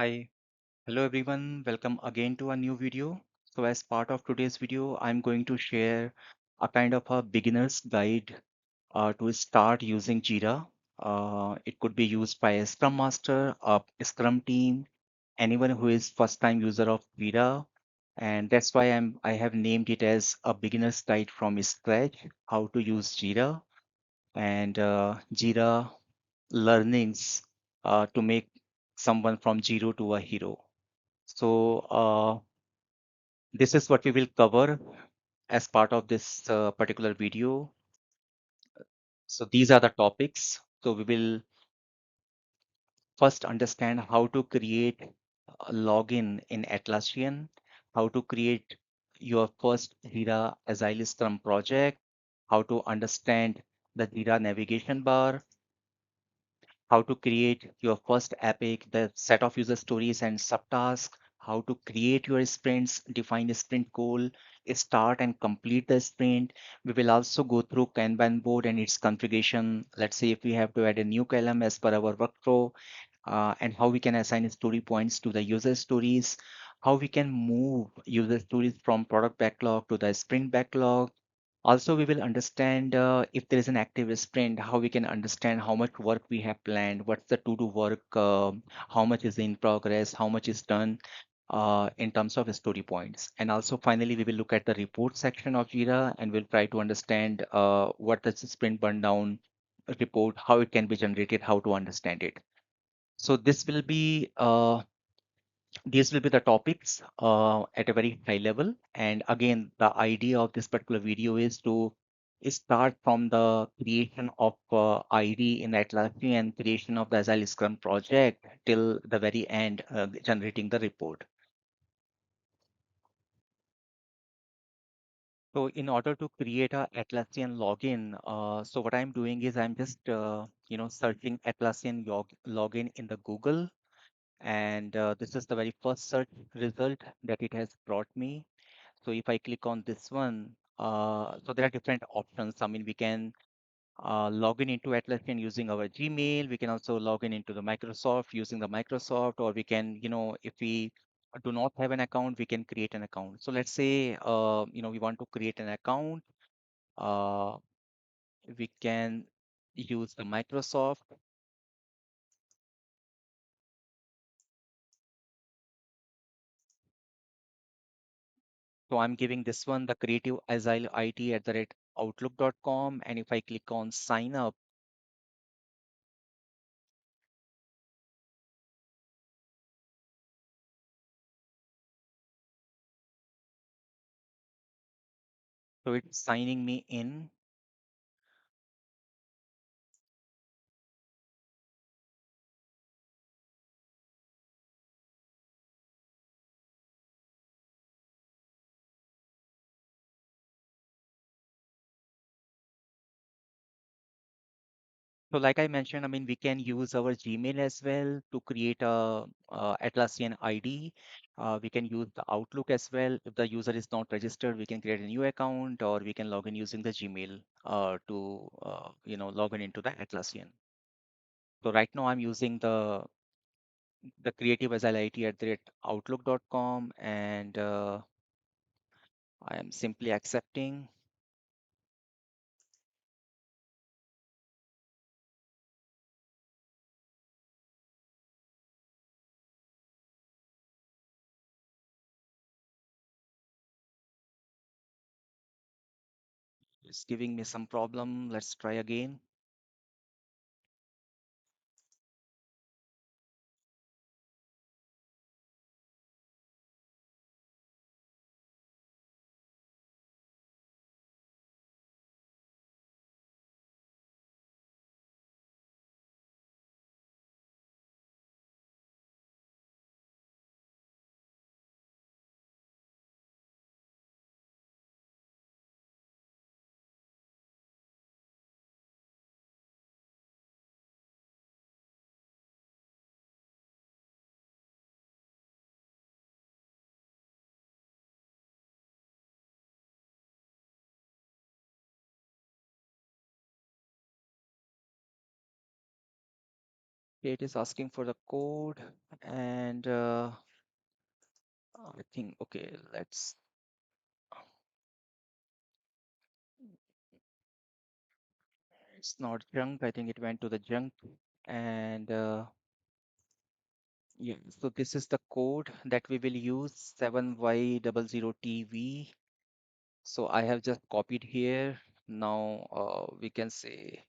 Hi, hello everyone. Welcome again to a new video. So as part of today's video, I'm going to share a kind of a beginner's guide to start using Jira. It could be used by a Scrum Master, a Scrum team, anyone who is first time user of Jira. And that's why I have named it as a beginner's guide from scratch, how to use Jira and Jira learnings to make someone from zero to a hero. So this is what we will cover as part of this particular video. So these are the topics. So we will first understand how to create a login in Atlassian, how to create your first Jira Agile Scrum project, how to understand the Jira navigation bar, how to create your first epic, the set of user stories and subtasks, how to create your sprints, define a sprint goal, start and complete the sprint. We will also go through Kanban board and its configuration. Let's say if we have to add a new column as per our workflow, and how we can assign story points to the user stories, how we can move user stories from product backlog to the sprint backlog. Also, we will understand if there is an active sprint, how we can understand how much work we have planned, what's the to-do work, how much is in progress, how much is done in terms of story points. And also, finally, we will look at the report section of Jira and we'll try to understand what the sprint burndown report, how it can be generated, how to understand it. So these will be the topics at a very high level. And again, the idea of this particular video is to start from the creation of ID in Atlassian and creation of the Agile Scrum project till the very end, generating the report. So in order to create a Atlassian login, so what I'm doing is I'm just searching Atlassian login in the Google, and this is the very first search result that it has brought me. So if I click on this one, so there are different options. I mean, we can log in into Atlassian using our Gmail. We can also log in into the Microsoft using the Microsoft, or we can, if we do not have an account, we can create an account. So let's say, we want to create an account. Uh, we can use the Microsoft. So I'm giving this one the creative agile IT at the rate outlook.com. And if I click on sign up, so it's signing me in. So like I mentioned, I mean, we can use our Gmail as well to create a Atlassian ID. We can use the Outlook as well. If the user is not registered, we can create a new account or we can log in using the Gmail to, log in into the Atlassian. So right now I'm using the creative agile IT at the outlook.com, and I am simply accepting. It's giving me some problem. Let's try again. It is asking for the code, and I think, okay, let's, it's not junk. I think it went to the junk. And yeah, so this is the code that we will use, 7Y00TV. So I have just copied here. Now we can say,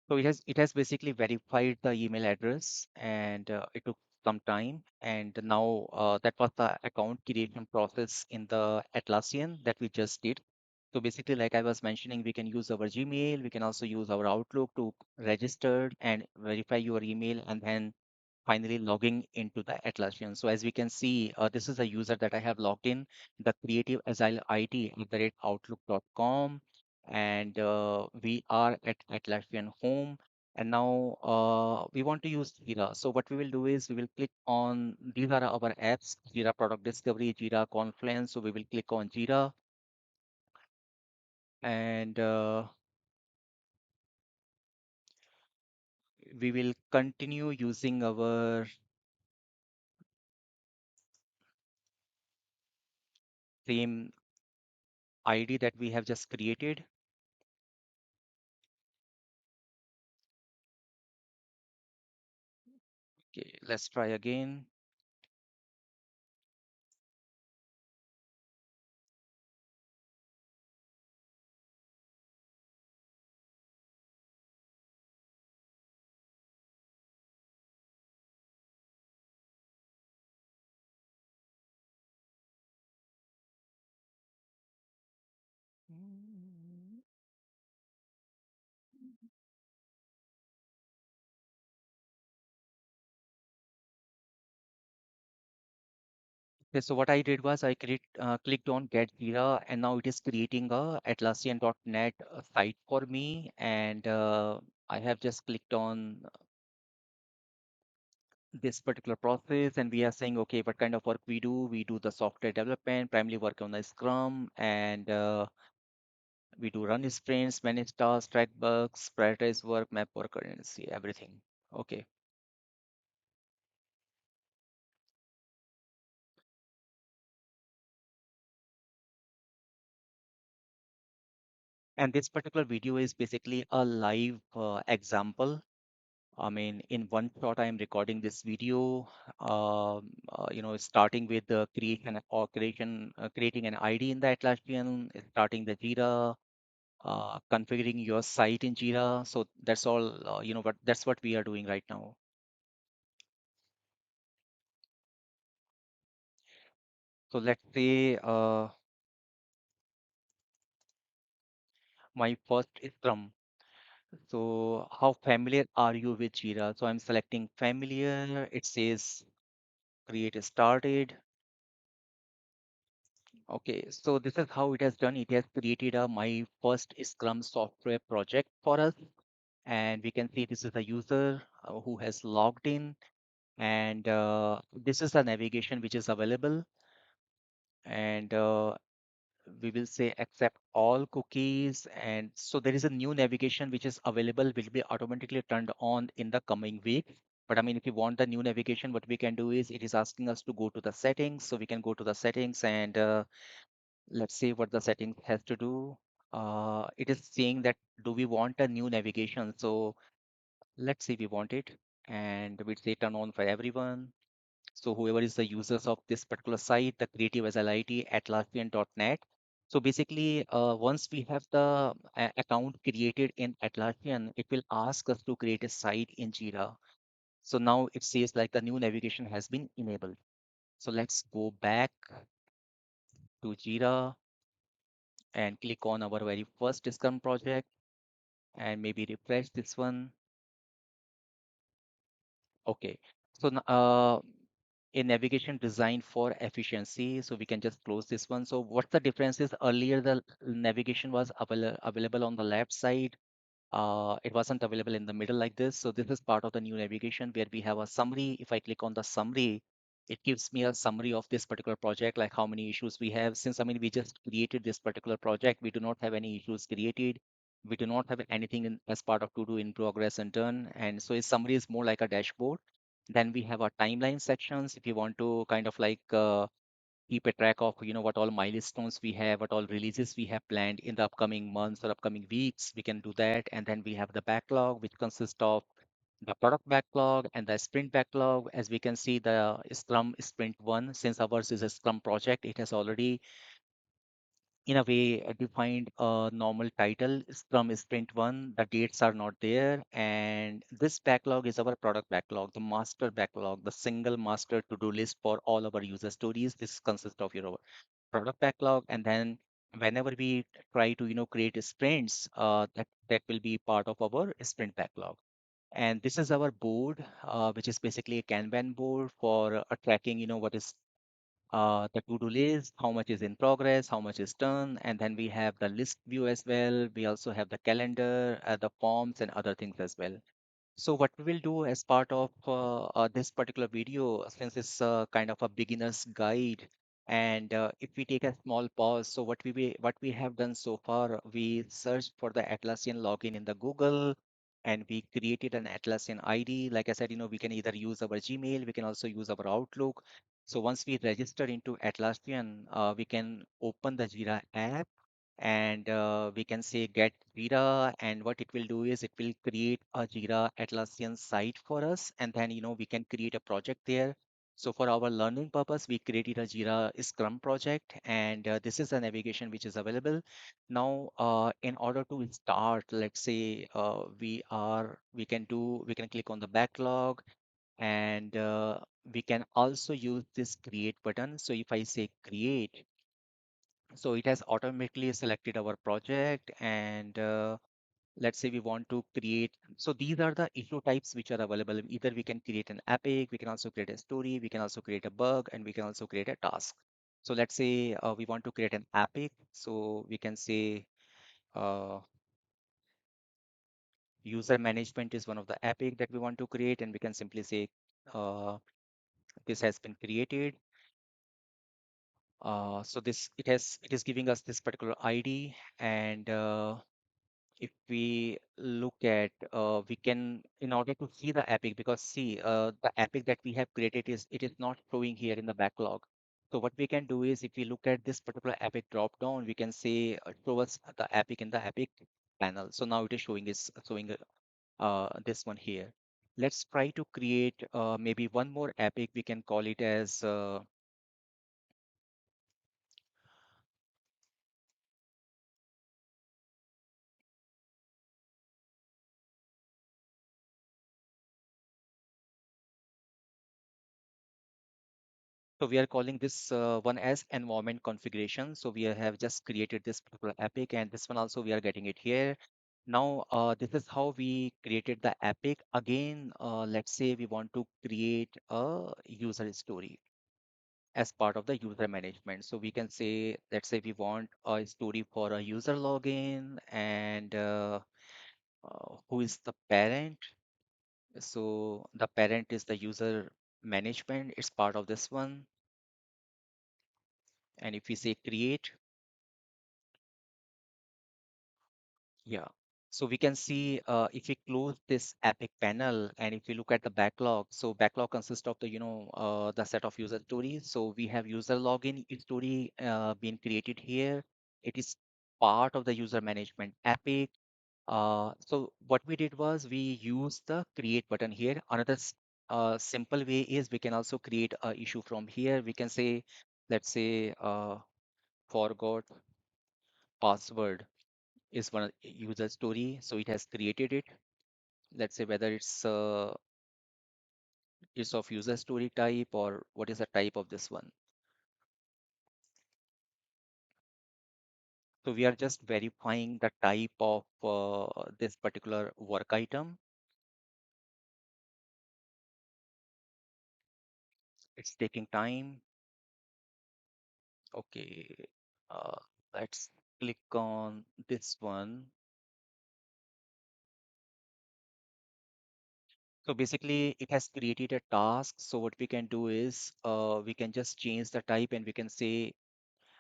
so it has basically verified the email address, and it took some time. And now that was the account creation process in the Atlassian that we just did. So basically, like I was mentioning, we can use our Gmail, we can also use our Outlook to register and verify your email, and then finally logging into the Atlassian. So as we can see, this is a user that I have logged in, the Creative Agile IT at outlook.com, and we are at Atlassian home. And now we want to use Jira. So what we will do is we will click on, these are our apps, Jira Product Discovery, Jira Confluence. So we will click on Jira, and we will continue using our same ID that we have just created. Okay, let's try again. Mm. Okay, so what I did was clicked on Get Jira, and now it is creating a Atlassian.net site for me. And I have just clicked on this particular process, and we are saying, okay, what kind of work we do? We do the software development, primarily work on the Scrum, and we do run sprints, manage tasks, track bugs, prioritize work, map work urgency, everything. Okay. And this particular video is basically a live example. I mean, in one shot, I am recording this video, starting with the creating an ID in the Atlassian, starting the Jira, configuring your site in Jira. So that's all, but that's what we are doing right now. So let's say my first Scrum. So how familiar are you with Jira? So I'm selecting familiar. It says create started. Okay, so this is how it has done. It has created my first Scrum software project for us. And we can see this is the user who has logged in. And this is the navigation which is available. And we will say accept all cookies. And so there is a new navigation which is available, will be automatically turned on in the coming week. But I mean, if you want the new navigation, what we can do is it is asking us to go to the settings. So we can go to the settings, and let's see what the settings has to do. It is saying that do we want a new navigation? So let's say we want it, and we say turn on for everyone. So whoever is the users of this particular site, the TheCreativeAgileIT Atlassian.net. So basically, once we have the account created in Atlassian, it will ask us to create a site in Jira. So now it says like the new navigation has been enabled. So let's go back to Jira and click on our very first Scrum project, and maybe refresh this one. Okay. So a navigation designed for efficiency. So we can just close this one. So what's the difference is earlier the navigation was available on the left side. It wasn't available in the middle like this. So this is part of the new navigation where we have a summary. If I click on the summary, it gives me a summary of this particular project, like how many issues we have. Since I mean, we just created this particular project, we do not have any issues created. We do not have anything as part of to do in progress and done. And so a summary is more like a dashboard. Then we have our timeline sections. If you want to kind of like keep a track of what all milestones we have, what all releases we have planned in the upcoming months or upcoming weeks, we can do that. And then we have the backlog, which consists of the product backlog and the sprint backlog. As we can see, the Scrum Sprint 1, since ours is a Scrum project, it has already in a way defined a normal title, Scrum Sprint 1. The dates are not there. And this backlog is our product backlog, the master backlog, the single master to-do list for all our user stories. This consists of your product backlog. And then whenever we try to create sprints, that will be part of our sprint backlog. And this is our board, which is basically a Kanban board for tracking what is the to-do list, how much is in progress, how much is done, and then we have the list view as well. We also have the calendar, the forms, and other things as well. So what we will do as part of this particular video, since it's kind of a beginner's guide, and if we take a small pause, so what we have done so far, we searched for the Atlassian login in the Google, and we created an Atlassian ID. Like I said, we can either use our Gmail, we can also use our Outlook. So once we register into Atlassian, we can open the Jira app and we can say get Jira, and what it will do is it will create a Jira Atlassian site for us, and then we can create a project there. So for our learning purpose, we created a Jira Scrum project, and this is a navigation which is available. Now, in order to start, let's say we can click on the backlog, and we can also use this create button. So if I say create, so it has automatically selected our project, and let's say we want to create. So these are the issue types which are available. Either we can create an epic, we can also create a story, we can also create a bug, and we can also create a task. So let's say we want to create an epic. So we can say uh, user management is one of the epic that we want to create, and we can simply say this has been created. So this it is giving us this particular ID, and if we look at we can, in order to see the epic, because see the epic that we have created is it is not showing here in the backlog. So what we can do is, if we look at this particular epic drop down, we can say show us the epic in the epic panel. So now it is showing this one here. Let's try to create maybe one more epic. We can call it as so we are calling this one as environment configuration. So we have just created this particular epic, and this one also we are getting it here. Now, this is how we created the epic. Again, let's say we want to create a user story as part of the user management. So we can say, let's say we want a story for a user login, and who is the parent. So the parent is the user management. It's part of this one. And if we say create, yeah. So we can see if we close this Epic panel, and if we look at the backlog, so backlog consists of the set of user stories. So we have user login story being created here. It is part of the user management Epic. So what we did was we used the create button here. Another simple way is we can also create a issue from here. We can say, let's say forgot password is one user story, so it has created it. Let's say whether it's of user story type, or what is the type of this one. So we are just verifying the type of this particular work item. It's taking time. Okay, uh, let's click on this one. So basically, it has created a task. So what we can do is we can just change the type and we can say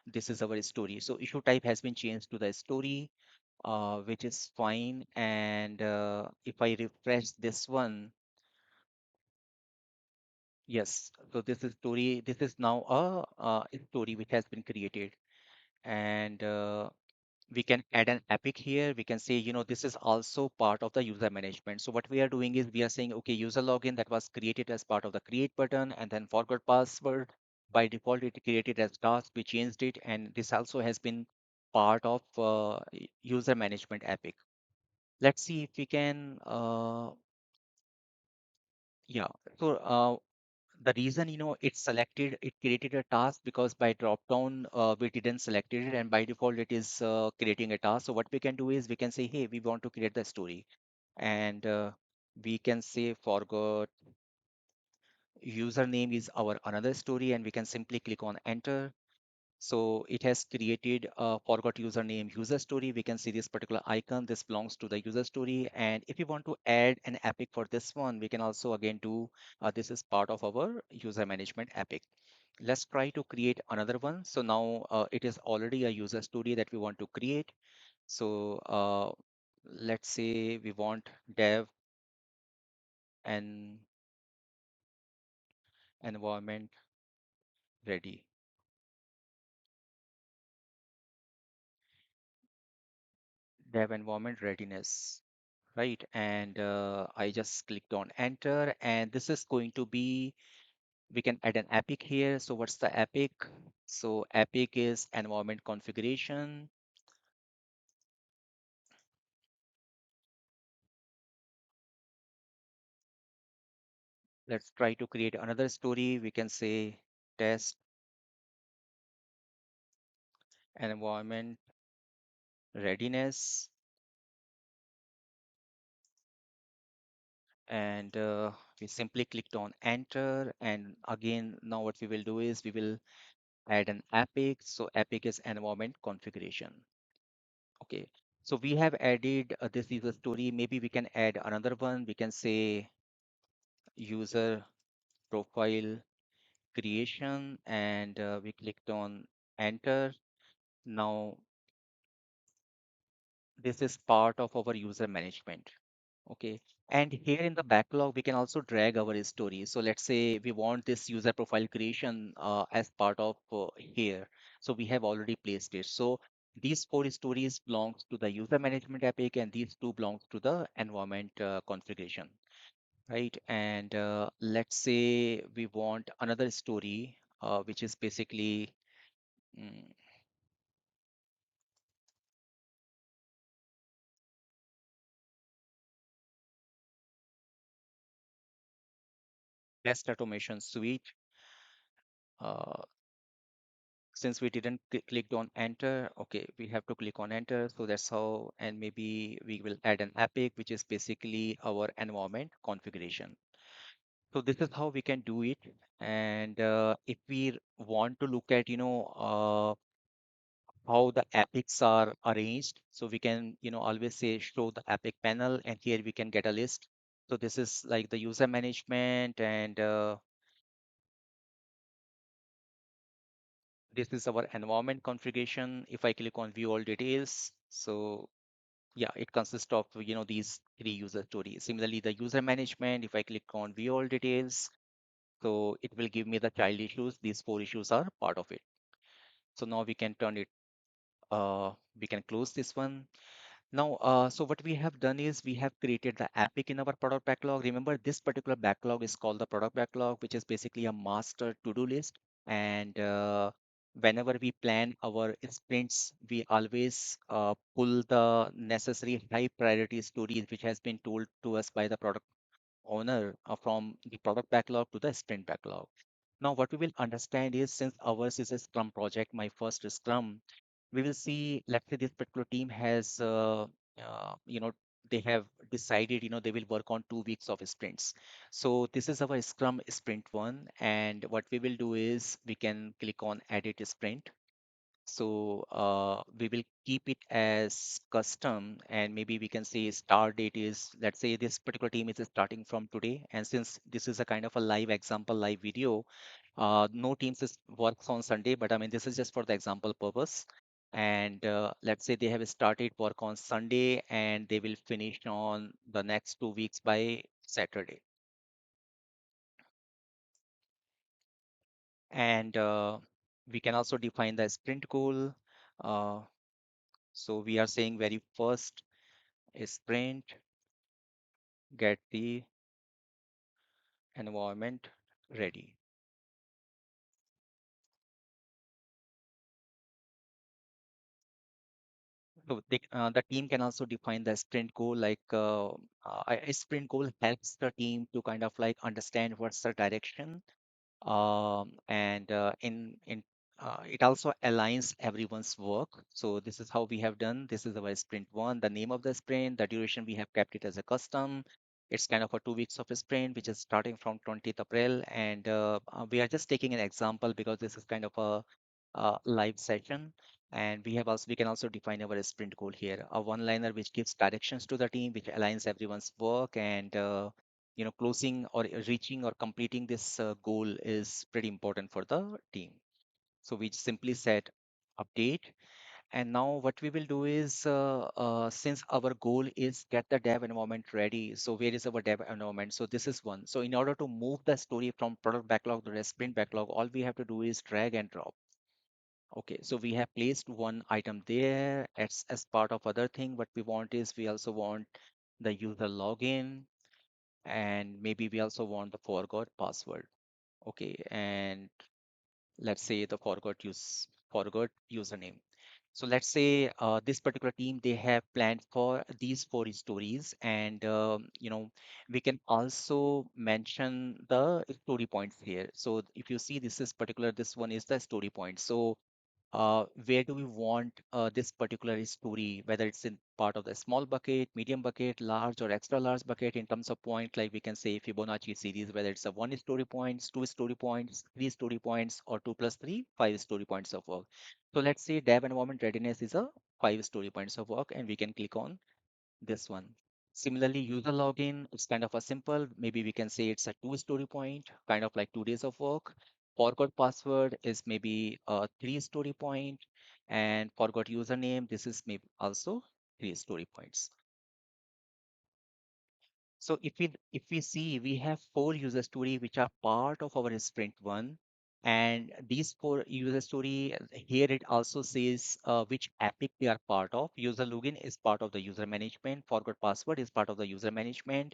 this is our story. So issue type has been changed to the story, which is fine. And if I refresh this one, yes, so this is story. This is now a story which has been created. And we can add an epic here. We can say, this is also part of the user management. So what we are doing is we are saying, okay, user login that was created as part of the create button and then forgot password. By default, it created as task. We changed it. And this also has been part of user management epic. Let's see if we can, yeah. So the reason it's selected, it created a task because by drop down we didn't select it, and by default it is creating a task. So what we can do is we can say, hey, we want to create the story, and we can say forgot username is our another story, and we can simply click on enter. So it has created a forgot username user story. We can see this particular icon. This belongs to the user story. And if you want to add an epic for this one, we can also again do this is part of our user management epic. Let's try to create another one. So now it is already a user story that we want to create. So let's say we want dev and environment ready, dev environment readiness. Right, and I just clicked on enter, and this is going to be, we can add an epic here. So what's the epic? So epic is environment configuration. Let's try to create another story. We can say test environment readiness, and we simply clicked on enter. And again, now what we will do is we will add an epic. So epic is environment configuration. Okay, so we have added this user story. Maybe we can add another one. We can say user profile creation, and we clicked on enter. Now this is part of our user management. Okay, and here in the backlog, we can also drag our story. So let's say we want this user profile creation as part of here. So we have already placed it. So these four stories belongs to the user management epic, and these two belongs to the environment configuration, right? And let's say we want another story, which is basically mm, test automation suite. Uh, since we didn't clicked on enter, okay, we have to click on enter. So that's how, and maybe we will add an epic, which is basically our environment configuration. So this is how we can do it. And if we want to look at, how the epics are arranged, so we can, always say show the epic panel, and here we can get a list. So this is like the user management, and this is our environment configuration. If I click on view all details, so yeah, it consists of, these three user stories. Similarly, the user management, if I click on view all details, so it will give me the child issues. These four issues are part of it. So now we can turn it, we can close this one. Now, so what we have done is we have created the epic in our product backlog. Remember, this particular backlog is called the product backlog, which is basically a master to-do list. And whenever we plan our sprints, we always pull the necessary high priority stories, which has been told to us by the product owner, from the product backlog to the sprint backlog. Now, what we will understand is, since ours is a Scrum project, my first Scrum, we will see, let's say this particular team has, uh, you know, they have decided, they will work on 2 weeks of sprints. So this is our Scrum sprint one. And what we will do is we can click on edit sprint. So we will keep it as custom, and maybe we can say start date is, let's say this particular team is starting from today. And since this is a kind of a live example, live video, no teams works on Sunday, but I mean, this is just for the example purpose. And let's say they have started work on Sunday and they will finish on the next 2 weeks by Saturday. And we can also define the sprint goal. Uh, so we are saying very first sprint, get the environment ready. So the team can also define the sprint goal, like a sprint goal helps the team to kind of like understand what's the direction, and in it also aligns everyone's work. So this is how we have done. This is our sprint one. The name of the sprint, the duration, we have kept it as a custom. It's kind of a 2 weeks of a sprint, which is starting from 20th April. And we are just taking an example because this is kind of a live session. And we can also define our sprint goal here, a one-liner which gives directions to the team, which aligns everyone's work. And closing or reaching or completing this goal is pretty important for the team. So we simply set update. And now what we will do is, since our goal is get the dev environment ready, so where is our dev environment? So this is one. So in order to move the story from product backlog to the sprint backlog, all we have to do is drag and drop. Okay, so we have placed one item there as part of other thing. What we want is, we also want the user login, and maybe we also want the forgot password. Okay, and let's say the forgot username. So let's say this particular team, they have planned for these four stories. And we can also mention the story points here. So if you see, this one is the story point. So where do we want this particular story, whether it's in part of the small bucket, medium bucket, large or extra large bucket, in terms of point, like we can say Fibonacci series, whether it's a one story points, two story points, three story points, or two plus three, five story points of work. So let's say dev environment readiness is a five story points of work, and we can click on this one. Similarly, user login is kind of a simple, maybe we can say it's a two story point, kind of like 2 days of work. Forgot password is maybe a three story point, and forgot username, this is maybe also three story points. So if we see, we have four user story which are part of our sprint one, and these four user story, here it also says which epic they are part of. User login is part of the user management. Forgot password is part of the user management,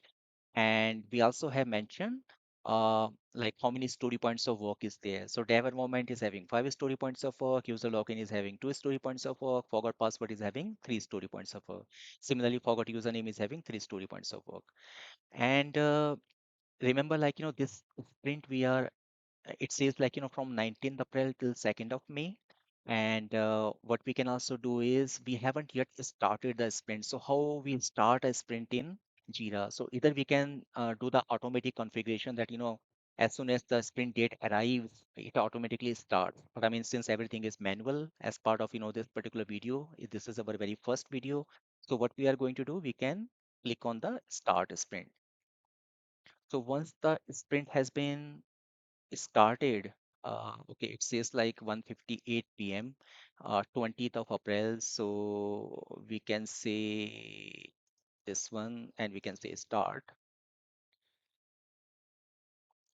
and we also have mentioned like how many story points of work is there. So dev environment is having five story points of work. User login is having two story points of work. Forgot password is having three story points of work. Similarly, forgot username is having three story points of work. And remember, like, this sprint it says, like, from 19th April till 2nd of May. And what we can also do is, we haven't yet started the sprint. So how we start a sprint in Jira? So either we can do the automatic configuration that, as soon as the sprint date arrives, it automatically starts. But I mean, since everything is manual as part of, this particular video, this is our very first video. So what we are going to do, we can click on the start sprint. So once the sprint has been started, okay, it says like 1:58 p.m., 20th of April. So we can say this one, and we can say start.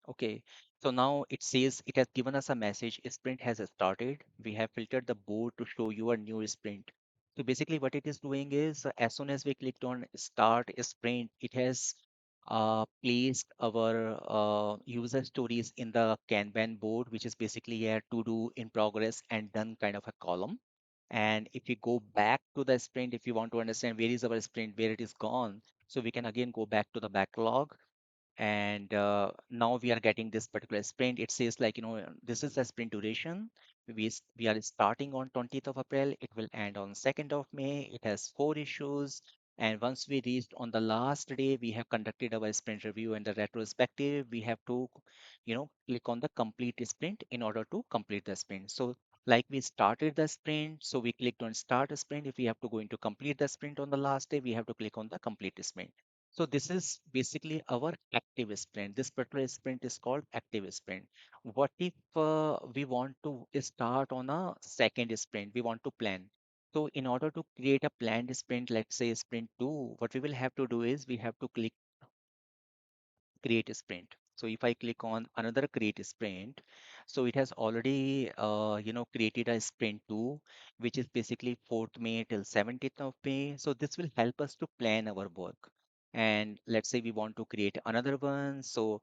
Okay, so now it says it has given us a message, sprint has started. We have filtered the board to show you a new sprint. So basically what it is doing is, as soon as we clicked on start sprint, it has placed our user stories in the Kanban board, which is basically a to do, in progress, and done kind of a column. And if we go back to the sprint, if you want to understand where is our sprint, where it is gone, so we can again go back to the backlog. And now we are getting this particular sprint. It says, like, this is the sprint duration. We are starting on 20th of April, it will end on 2nd of May. It has four issues, and once we reached on the last day, we have conducted our sprint review and the retrospective. We have to click on the complete sprint in order to complete the sprint. So Like we started the sprint, so we clicked on start a sprint. If we have to go into complete the sprint on the last day, we have to click on the complete sprint. So this is basically our active sprint. This particular sprint is called active sprint. What if we want to start on a second sprint? We want to plan. So in order to create a planned sprint, let's say sprint 2, what we will have to do is we have to click create a sprint. So if I click on another create a sprint, so it has already created a sprint 2, which is basically 4th May till 17th of May. So this will help us to plan our work. And let's say we want to create another one. So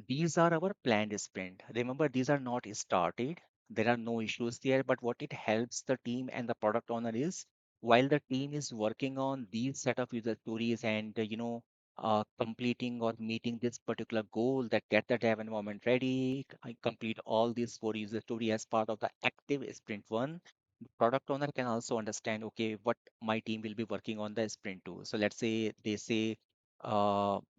these are our planned sprint. Remember, these are not started. There are no issues there, but what it helps the team and the product owner is while the team is working on these set of user stories and completing or meeting this particular goal that get the dev environment ready, I complete all these 4 user story as part of the active sprint 1. The product owner can also understand, okay, what my team will be working on the sprint 2. So let's say they say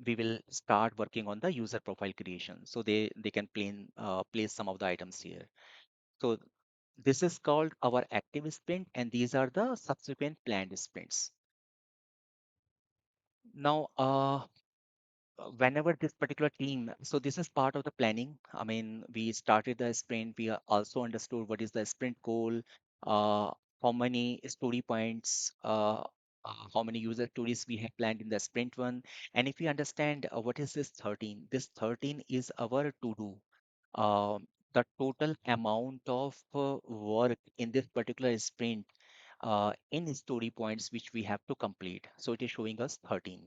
we will start working on the user profile creation. So they can place some of the items here. So this is called our active sprint, and these are the subsequent planned sprints. Now, whenever this particular team, so this is part of the planning. I mean, we started the sprint, we also understood what is the sprint goal, uh, how many story points, how many user stories we have planned in the sprint 1. And if we understand what is this 13 is our to do. The total amount of work in this particular sprint in story points which we have to complete. So it is showing us 13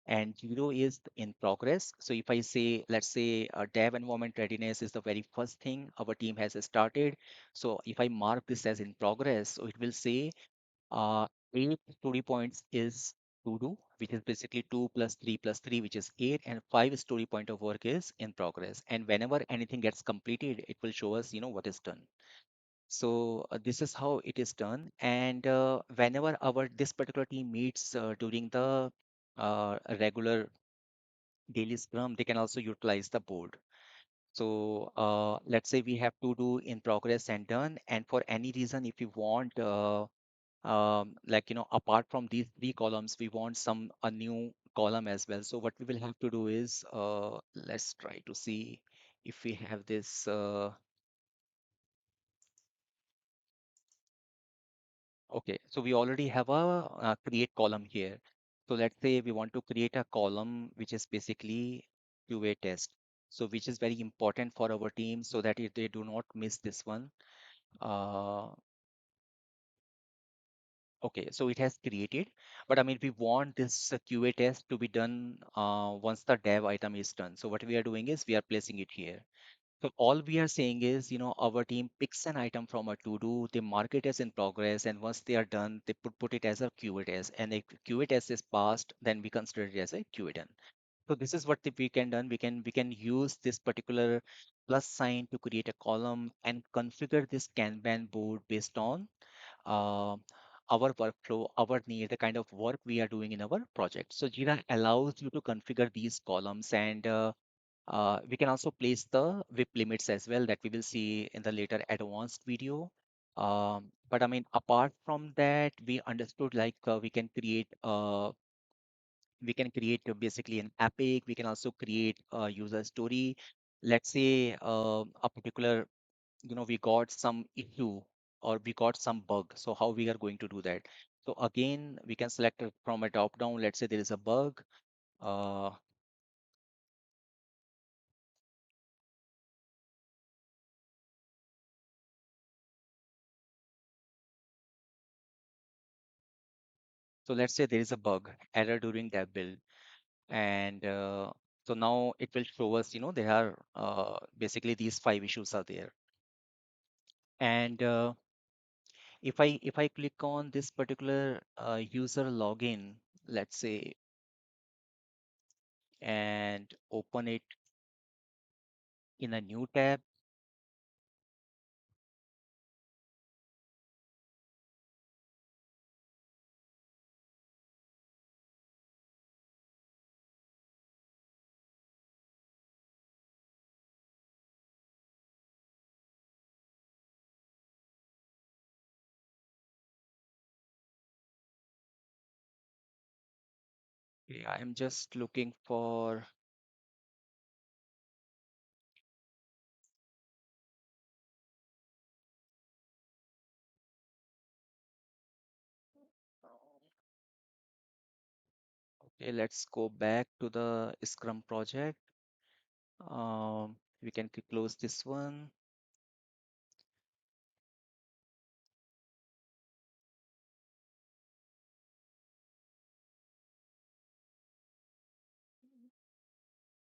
and 0 is in progress. So if I say, let's say dev environment readiness is the very first thing our team has started. So if I mark this as in progress, so it will say uh, 8 story points is to do, which is basically 2 plus 3 plus 3, which is 8, and 5 story point of work is in progress. And whenever anything gets completed, it will show us, what is done. So this is how it is done. And whenever our this particular team meets during the regular daily scrum, they can also utilize the board. So let's say we have to do in progress and done. And for any reason, if you want, apart from these 3 columns, we want a new column as well. So what we will have to do is, let's try to see if we have this. Okay, so we already have a create column here. So let's say we want to create a column which is basically QA test. So which is very important for our team so that if they do not miss this one. Uh, okay, so it has created, but I mean, we want this QA test to be done once the dev item is done. So what we are doing is we are placing it here. So all we are saying is, our team picks an item from a to-do, they mark it as in progress, and once they are done, they put it as a QA test. And if QA test is passed, then we consider it as a QA done. So this is what we can done. We can use this particular plus sign to create a column and configure this Kanban board based on uh, our workflow, our need, the kind of work we are doing in our project. So Jira allows you to configure these columns and we can also place the WIP limits as well that we will see in the later advanced video. But I mean, apart from that, we understood like we can create basically an epic. We can also create a user story. Let's say a particular, we got some issue or we got some bug. So how we are going to do that? So again, we can select it from a drop down. Let's say there is a bug. Uh, so let's say there is a bug error during that build. And so now it will show us, there are basically these 5 issues are there. And if I click on this particular user login, let's say, and open it in a new tab, Okay, I am just looking for. Okay, let's go back to the Scrum project. We can close this one.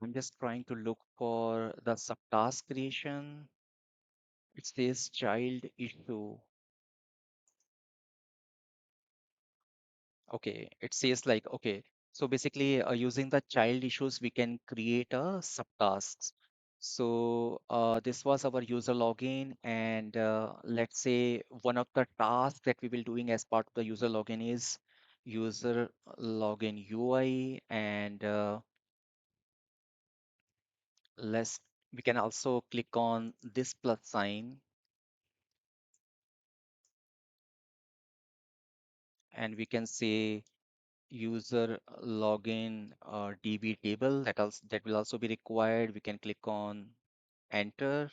I'm just trying to look for the subtask creation. It says child issue. Okay, it says like, okay, so basically using the child issues, we can create a subtasks. So this was our user login, and let's say one of the tasks that we will doing as part of the user login is user login UI, and let's we can also click on this plus sign, and we can say user login DB table that will also be required. We can click on enter.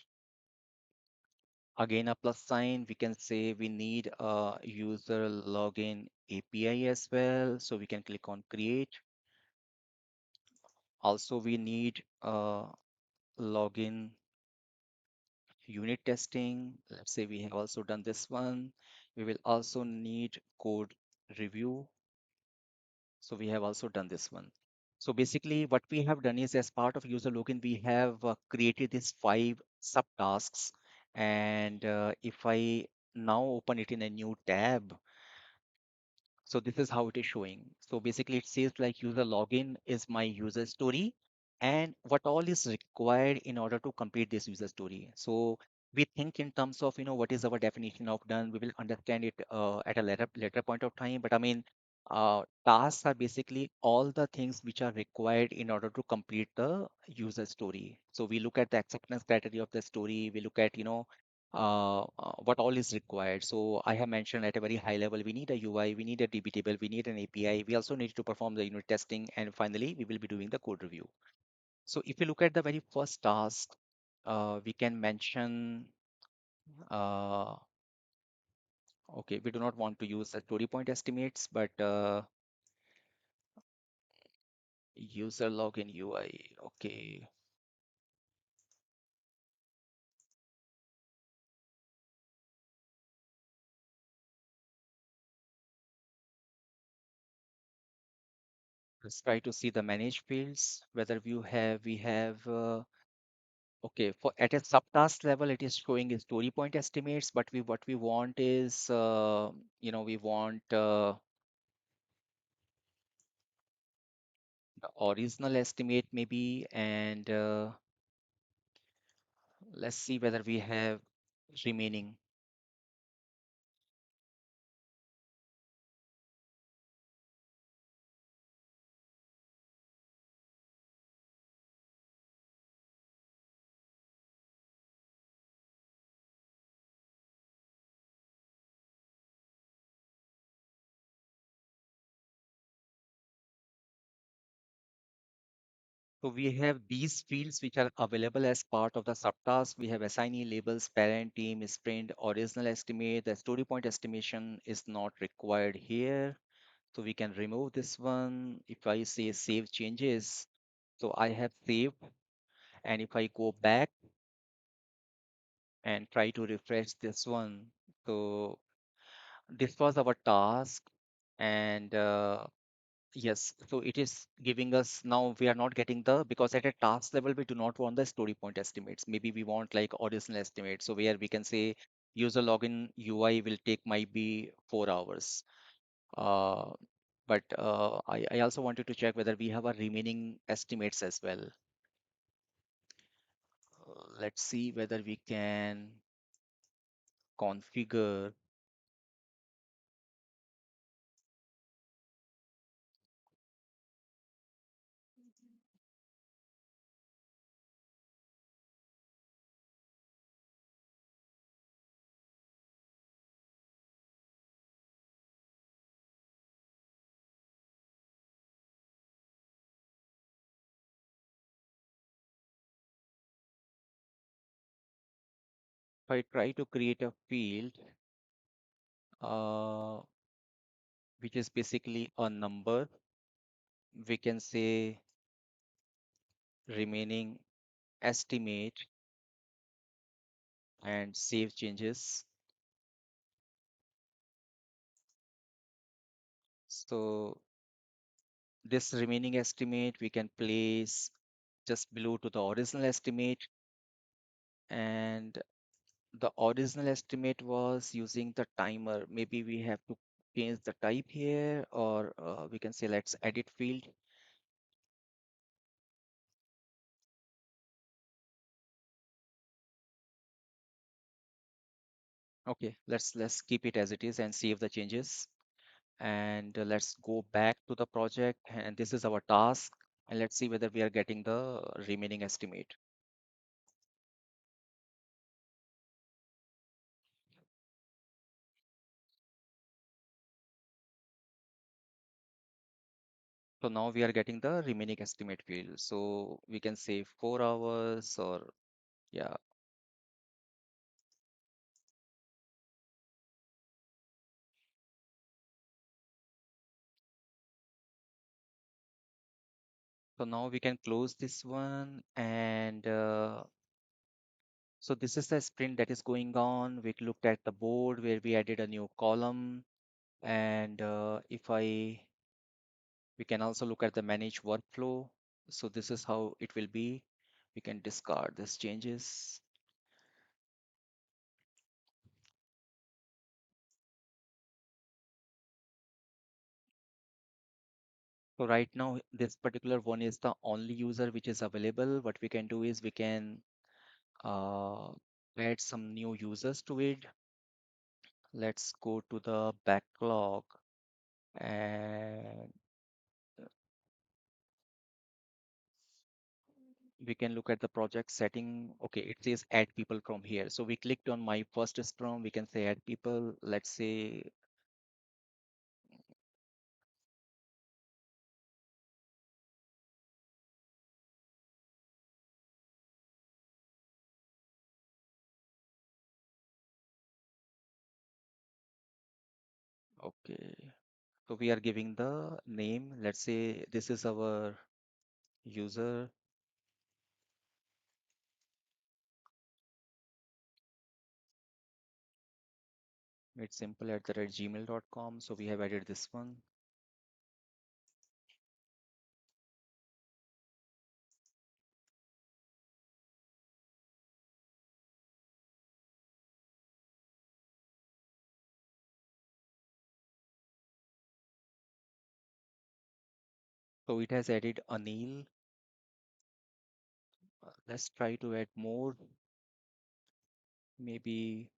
Again, a plus sign. We can say we need a user login API as well. So we can click on create. Also, we need login unit testing. Let's say we have also done this one. We will also need code review. So we have also done this one. So basically what we have done is as part of user login, we have created these 5 subtasks. And if I now open it in a new tab, so this is how it is showing. So basically it says like user login is my user story and what all is required in order to complete this user story. So we think in terms of, what is our definition of done. We will understand it at a later point of time. But I mean, tasks are basically all the things which are required in order to complete the user story. So we look at the acceptance criteria of the story. We look at, what all is required. So I have mentioned at a very high level, we need a UI, we need a DB table, we need an API. We also need to perform the unit testing. And finally, we will be doing the code review. So if you look at the very first task, we can mention, uh, okay, we do not want to use the story point estimates, but user login UI. Okay, let's try to see the manage fields, whether we have okay, for at a subtask level, it is showing is story point estimates, but what we want is, we want the original estimate maybe, and let's see whether we have remaining. So we have these fields which are available as part of the subtask. We have assignee labels, parent team, sprint, original estimate. The story point estimation is not required here. So we can remove this one. If I say save changes, so I have saved. And if I go back and try to refresh this one, so this was our task. And yes, so it is giving us now we are not getting the because at a task level we do not want the story point estimates. Maybe we want like original estimates. So where we can say user login UI will take might be 4 hours. Uh, but I also wanted to check whether we have a remaining estimates as well. Let's see whether we can configure. If I try to create a field, uh, which is basically a number, we can say remaining estimate and save changes. So this remaining estimate we can place just below to the original estimate, and the original estimate was using the timer. Maybe we have to change the type here, or we can say let's edit field. Okay, let's keep it as it is and save the changes. And let's go back to the project, and this is our task, and let's see whether we are getting the remaining estimate. So now we are getting the remaining estimate field. So we can say 4 hours, or yeah. So now we can close this one, and so this is the sprint that is going on. We looked at the board where we added a new column, and if I we can also look at the manage workflow. So this is how it will be. We can discard these changes. So right now, this particular one is the only user which is available. What we can do is we can uh, add some new users to it. Let's go to the backlog, and we can look at the project setting. Okay, it says add people from here. So we clicked on my first Scrum. We can say add people. Let's say, okay. So we are giving the name. Let's say this is our user. It's simple at the gmail.com. So we have added this one. So it has added Anil. Let's try to add more. Maybe,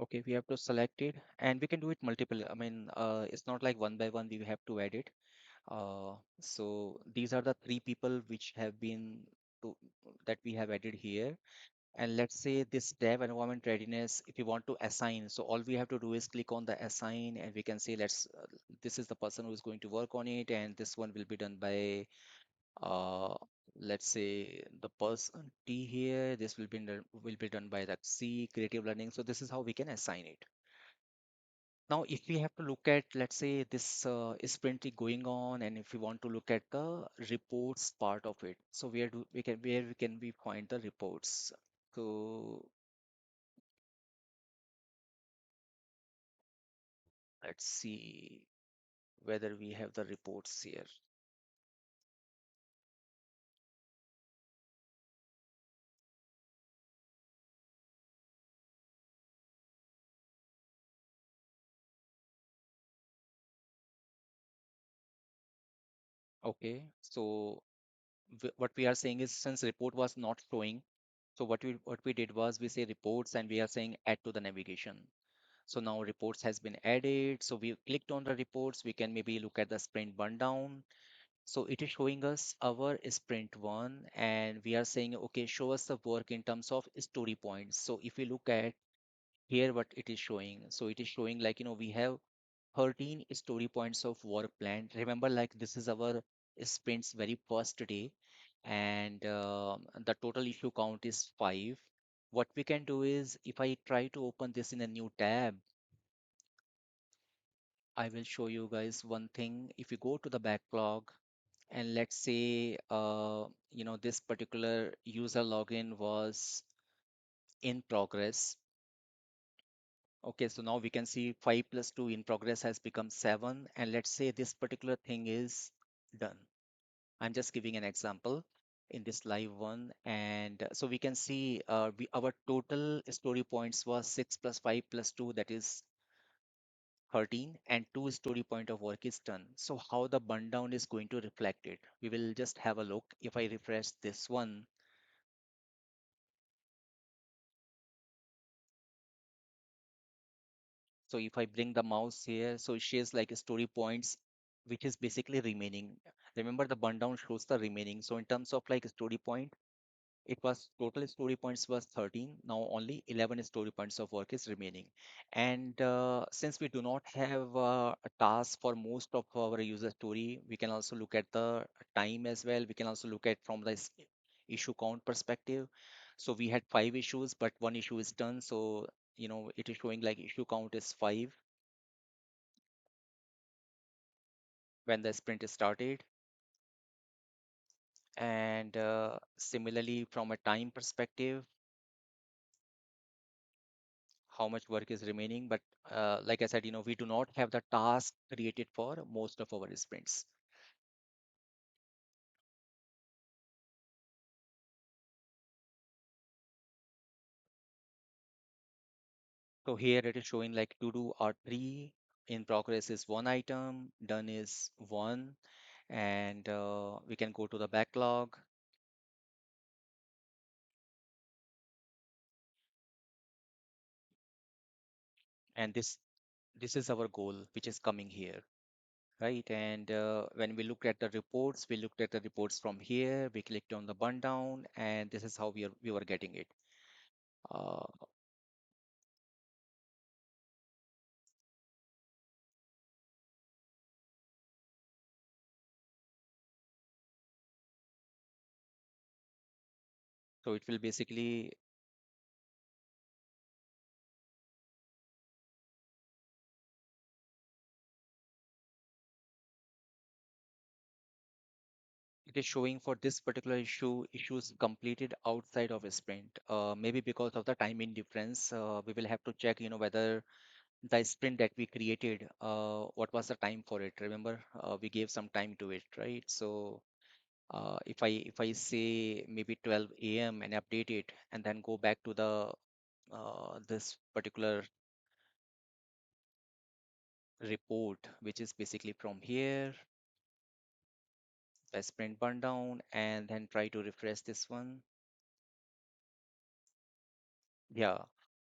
okay, we have to select it, and we can do it multiple. I mean, it's not like one by one we have to add it. So these are the three people which have been to, that we have added here. And let's say this dev environment readiness, if you want to assign, so all we have to do is click on the assign, and we can say this is the person who is going to work on it, and this one will be done by uh, let's say the person T here. This will be done by the C creative learning. So this is how we can assign it. Now, if we have to look at, let's say this is sprint going on, and if we want to look at the reports part of it, so where we can we find the reports. So let's see whether we have the reports here. Okay, so what we are saying is, since report was not showing, so what we did was we say reports, and we are saying add to the navigation. So now reports has been added. So we clicked on the reports. We can maybe look at the sprint burndown. So it is showing us our sprint one, and we are saying, okay, show us the work in terms of story points. So if we look at here, what it is showing, so it is showing like, we have 13 story points of work planned. Remember, like this is our sprint's very first day, and the total issue count is 5. What we can do is, if I try to open this in a new tab, I will show you guys one thing. If you go to the backlog, and let's say, this particular user login was in progress. Okay, so now we can see 5 plus 2 in progress has become 7. And let's say this particular thing is done. I'm just giving an example in this live one. And so we can see our total story points was 6 plus 5 plus 2, that is 13, and 2 story point of work is done. So how the burn down is going to reflect it? We will just have a look. If I refresh this one, so if I bring the mouse here, so it shares like story points, which is basically remaining. Remember, the burn down shows the remaining. So in terms of like story point, it was total story points was 13. Now only 11 story points of work is remaining. And since we do not have a task for most of our user story, we can also look at the time as well. We can also look at from the issue count perspective. So we had 5 issues, but one issue is done. So, it is showing like issue count is 5 when the sprint is started. And similarly, from a time perspective, how much work is remaining. But like I said, we do not have the task created for most of our sprints. So here it is showing like to do are 3, in progress is 1 item, done is 1, and we can go to the backlog. And this is our goal, which is coming here, right? And when we look at the reports, we looked at the reports from here, we clicked on the burn down, and this is how we were getting it. Uh, so it will basically, it is showing for this particular issues completed outside of a sprint. Maybe because of the timing difference, we will have to check, whether the sprint that we created, what was the time for it? Remember, we gave some time to it, right? So if I say maybe 12 a.m. and update it, and then go back to the this particular report, which is basically from here, the sprint burn down, and then try to refresh this one. Yeah.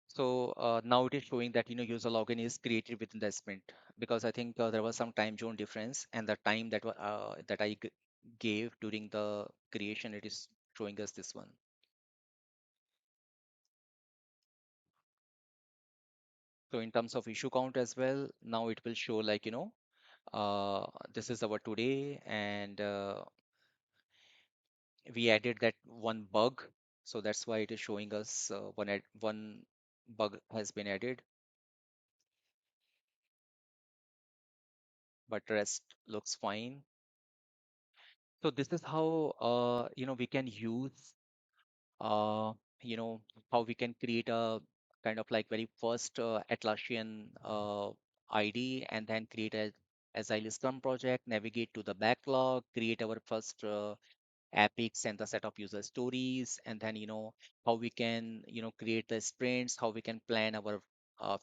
So now it is showing that user login is created within the sprint, because I think there was some time zone difference, and the time that I gave during the creation, it is showing us this one. So in terms of issue count as well, now it will show like this is our today, and we added that one bug, so that's why it is showing us one bug has been added, but rest looks fine. So this is how we can use uh, you know, how we can create a kind of like very first Atlassian ID, and then create a Agile Scrum project, navigate to the backlog, create our first epics and the set of user stories, and then how we can create the sprints, how we can plan our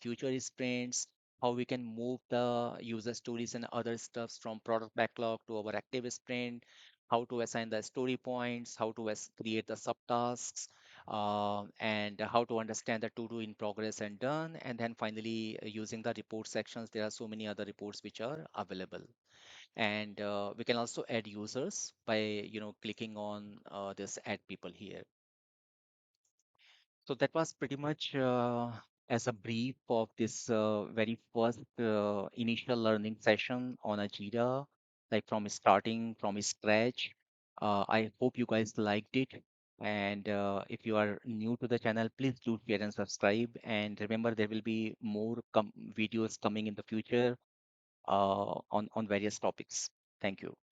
future sprints, how we can move the user stories and other stuffs from product backlog to our active sprint, how to assign the story points, how to create the subtasks, and how to understand the to do in progress and done, and then finally using the report sections. There are so many other reports which are available, and we can also add users by clicking on this add people here. So that was pretty much as a brief of this very first initial learning session on a Jira, like from starting from scratch. I hope you guys liked it. And if you are new to the channel, please do share and subscribe. And remember, there will be more videos coming in the future on various topics. Thank you.